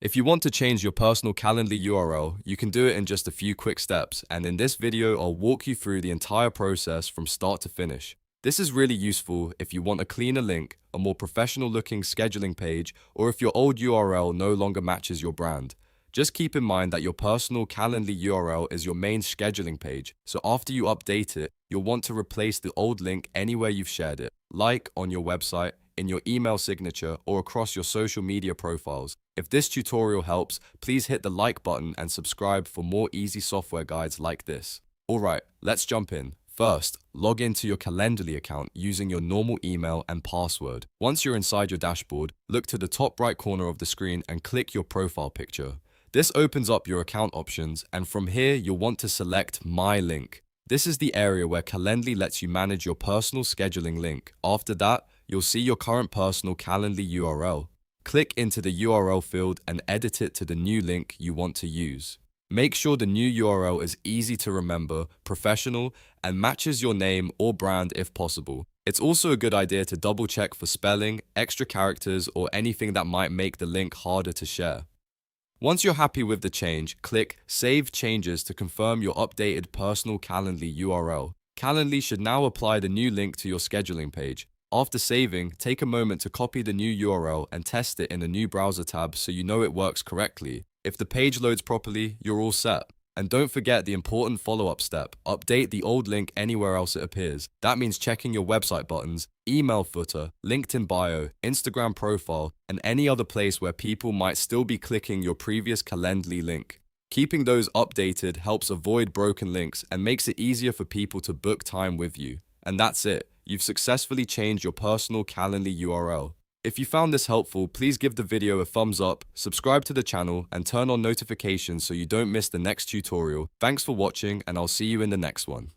If you want to change your personal Calendly URL, you can do it in just a few quick steps, and in this video I'll walk you through the entire process from start to finish. This is really useful if you want a cleaner link, a more professional looking scheduling page, or if your old URL no longer matches your brand. Just keep in mind that your personal Calendly URL is your main scheduling page, so after you update it, you'll want to replace the old link anywhere you've shared it, like on your website, in your email signature, or across your social media profiles. If this tutorial helps, please hit the like button and subscribe for more easy software guides like this. Alright, let's jump in. First, log into your Calendly account using your normal email and password. Once you're inside your dashboard, look to the top right corner of the screen and click your profile picture. This opens up your account options, and from here you'll want to select My Link. This is the area where Calendly lets you manage your personal scheduling link. After that, you'll see your current personal Calendly URL. Click into the URL field and edit it to the new link you want to use. Make sure the new URL is easy to remember, professional, and matches your name or brand if possible. It's also a good idea to double check for spelling, extra characters, or anything that might make the link harder to share. Once you're happy with the change, click Save Changes to confirm your updated personal Calendly URL. Calendly should now apply the new link to your scheduling page. After saving, take a moment to copy the new URL and test it in a new browser tab so you know it works correctly. If the page loads properly, you're all set. And don't forget the important follow-up step. Update the old link anywhere else it appears. That means checking your website buttons, email footer, LinkedIn bio, Instagram profile, and any other place where people might still be clicking your previous Calendly link. Keeping those updated helps avoid broken links and makes it easier for people to book time with you. And that's it. You've successfully changed your personal Calendly URL. If you found this helpful, please give the video a thumbs up, subscribe to the channel, and turn on notifications so you don't miss the next tutorial. Thanks for watching, and I'll see you in the next one.